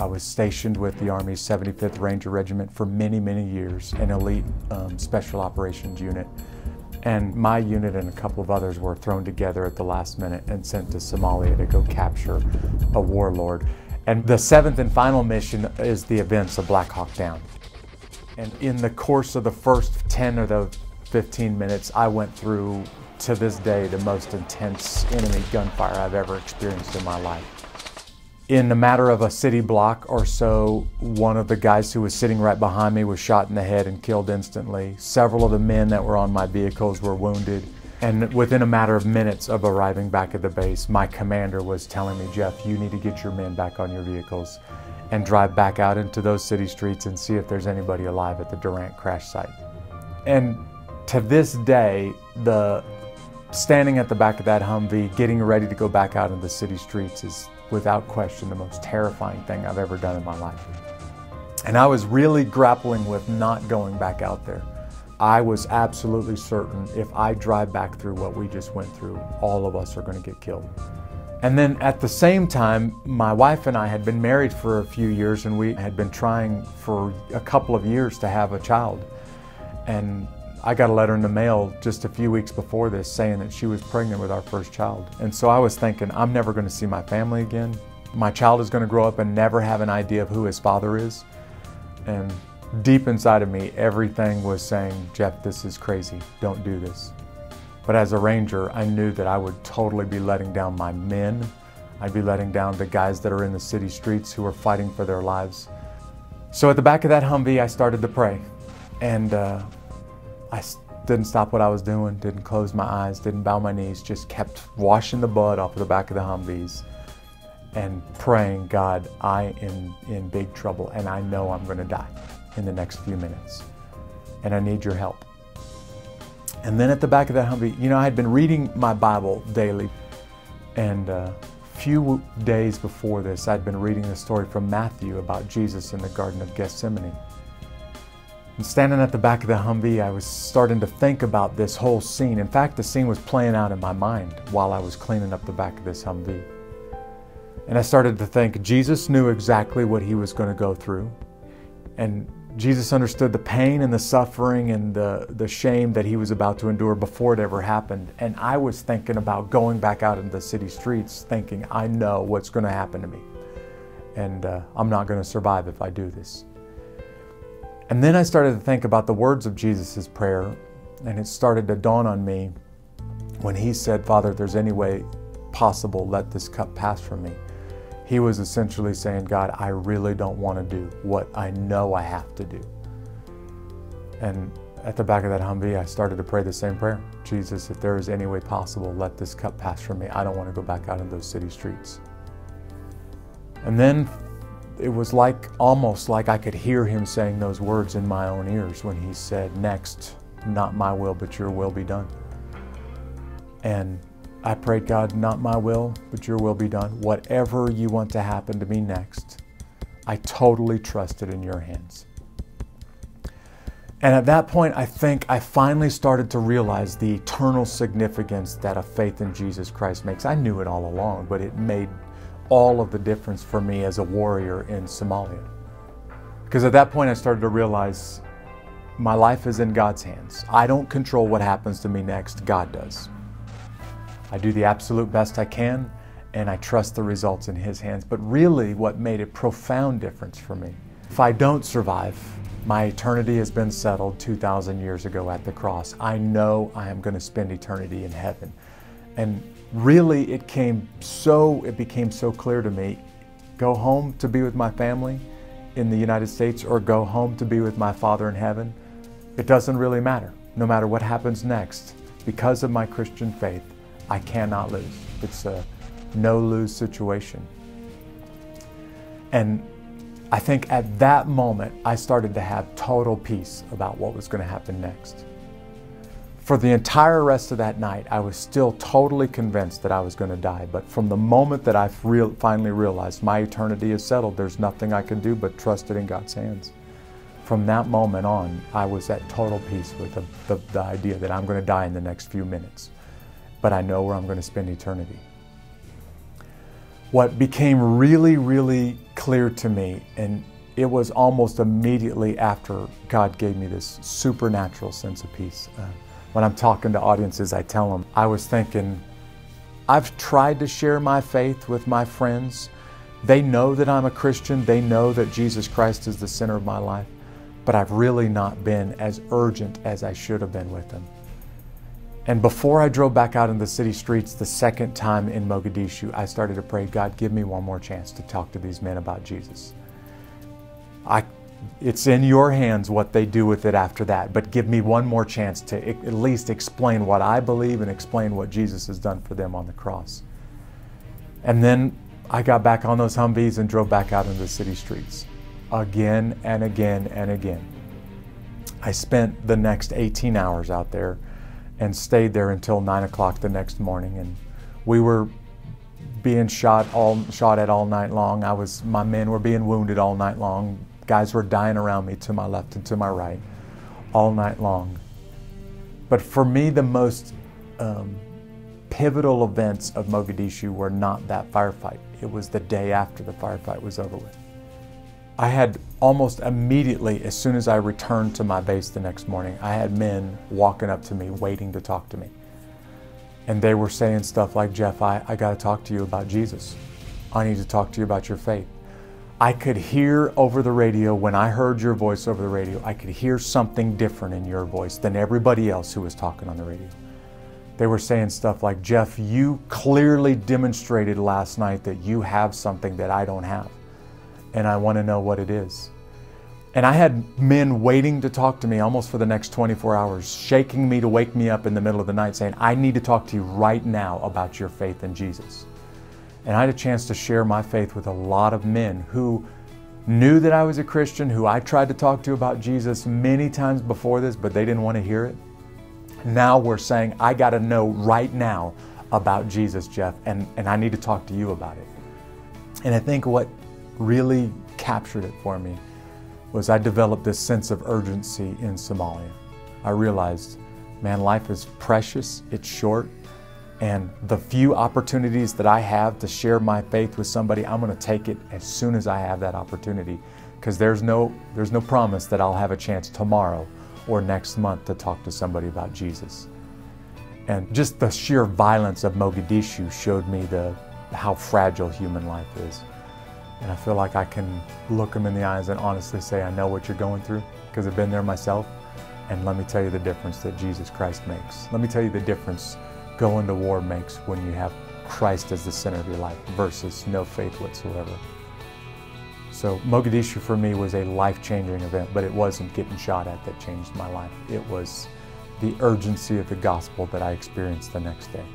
I was stationed with the Army's 75th Ranger Regiment for many, many years, an elite special operations unit. And my unit and a couple of others were thrown together at the last minute and sent to Somalia to go capture a warlord. And the seventh and final mission is the events of Black Hawk Down. And in the course of the first 10 or the 15 minutes, I went through, to this day, the most intense enemy gunfire I've ever experienced in my life. In a matter of a city block or so, one of the guys who was sitting right behind me was shot in the head and killed instantly. Several of the men that were on my vehicles were wounded. And within a matter of minutes of arriving back at the base, my commander was telling me, "Jeff, you need to get your men back on your vehicles and drive back out into those city streets and see if there's anybody alive at the Durant crash site." And to this day, standing at the back of that Humvee, getting ready to go back out into the city streets is without question the most terrifying thing I've ever done in my life. And I was really grappling with not going back out there. I was absolutely certain if I drive back through what we just went through, all of us are going to get killed. And then at the same time, my wife and I had been married for a few years, and we had been trying for a couple of years to have a child. And I got a letter in the mail just a few weeks before this saying that she was pregnant with our first child. And so I was thinking, I'm never going to see my family again. My child is going to grow up and never have an idea of who his father is. And deep inside of me, everything was saying, "Jeff, this is crazy. Don't do this." But as a Ranger, I knew that I would totally be letting down my men. I'd be letting down the guys that are in the city streets who are fighting for their lives. So at the back of that Humvee, I started to pray. And I didn't stop what I was doing, didn't close my eyes, didn't bow my knees, just kept washing the blood off of the back of the Humvees and praying, "God, I am in big trouble and I know I'm going to die in the next few minutes and I need your help." And then at the back of that Humvee, you know, I had been reading my Bible daily, and a few days before this, I'd been reading the story from Matthew about Jesus in the Garden of Gethsemane. And standing at the back of the Humvee, I was starting to think about this whole scene. In fact, the scene was playing out in my mind while I was cleaning up the back of this Humvee. And I started to think, Jesus knew exactly what he was going to go through. And Jesus understood the pain and the suffering and the shame that he was about to endure before it ever happened. And I was thinking about going back out into the city streets thinking, I know what's going to happen to me. And I'm not going to survive if I do this. And then I started to think about the words of Jesus' prayer, and it started to dawn on me when he said, "Father, if there's any way possible, let this cup pass from me." He was essentially saying, "God, I really don't want to do what I know I have to do." And at the back of that Humvee, I started to pray the same prayer. "Jesus, if there is any way possible, let this cup pass from me. I don't want to go back out in those city streets." And then it was almost like I could hear him saying those words in my own ears when he said, "Next, not my will, but your will be done." And I prayed, "God, not my will, but your will be done. Whatever you want to happen to me next, I totally trust it in your hands." And at that point, I think I finally started to realize the eternal significance that a faith in Jesus Christ makes. I knew it all along, but it made all of the difference for me as a warrior in Somalia. Because at that point, I started to realize my life is in God's hands. I don't control what happens to me next, God does. I do the absolute best I can, and I trust the results in his hands. But really what made a profound difference for me, if I don't survive, my eternity has been settled 2,000 years ago at the cross. I know I am going to spend eternity in heaven. And really it became so clear to me, go home to be with my family in the United States or go home to be with my Father in heaven. It doesn't really matter. No matter what happens next, because of my Christian faith, I cannot lose. It's a no-lose situation. And I think at that moment, I started to have total peace about what was going to happen next. For the entire rest of that night, I was still totally convinced that I was going to die. But from the moment that I finally realized my eternity is settled, there's nothing I can do but trust it in God's hands. From that moment on, I was at total peace with the idea that I'm going to die in the next few minutes. But I know where I'm going to spend eternity. What became really, really clear to me, and it was almost immediately after God gave me this supernatural sense of peace. When I'm talking to audiences, I tell them, I was thinking, I've tried to share my faith with my friends. They know that I'm a Christian. They know that Jesus Christ is the center of my life. But I've really not been as urgent as I should have been with them. And before I drove back out in the city streets the second time in Mogadishu, I started to pray, God, give me one more chance to talk to these men about Jesus. It's in your hands what they do with it after that, but give me one more chance to at least explain what I believe and explain what Jesus has done for them on the cross. And then I got back on those Humvees and drove back out into the city streets again and again and again. I spent the next 18 hours out there and stayed there until 9 o'clock the next morning, and we were being shot at all night long. My men were being wounded all night long. Guys were dying around me to my left and to my right all night long. But for me, the most pivotal events of Mogadishu were not that firefight. It was the day after the firefight was over with. I had almost immediately, as soon as I returned to my base the next morning, I had men walking up to me waiting to talk to me. And they were saying stuff like, Jeff, I got to talk to you about Jesus. I need to talk to you about your faith. I could hear over the radio, when I heard your voice over the radio, I could hear something different in your voice than everybody else who was talking on the radio. They were saying stuff like, Jeff, you clearly demonstrated last night that you have something that I don't have, and I want to know what it is. And I had men waiting to talk to me almost for the next 24 hours, shaking me to wake me up in the middle of the night saying, I need to talk to you right now about your faith in Jesus. And I had a chance to share my faith with a lot of men who knew that I was a Christian, who I tried to talk to about Jesus many times before this, but they didn't want to hear it. Now we're saying, I got to know right now about Jesus, Jeff, and I need to talk to you about it. And I think what really captured it for me was I developed this sense of urgency in Somalia. I realized, man, life is precious, it's short, and the few opportunities that I have to share my faith with somebody, I'm going to take it as soon as I have that opportunity, because there's no promise that I'll have a chance tomorrow or next month to talk to somebody about Jesus. And just the sheer violence of Mogadishu showed me how fragile human life is. And I feel like I can look them in the eyes and honestly say, I know what you're going through, because I've been there myself. And let me tell you the difference that Jesus Christ makes. Let me tell you the difference going to war makes when you have Christ as the center of your life versus no faith whatsoever. So Mogadishu for me was a life-changing event, but it wasn't getting shot at that changed my life. It was the urgency of the gospel that I experienced the next day.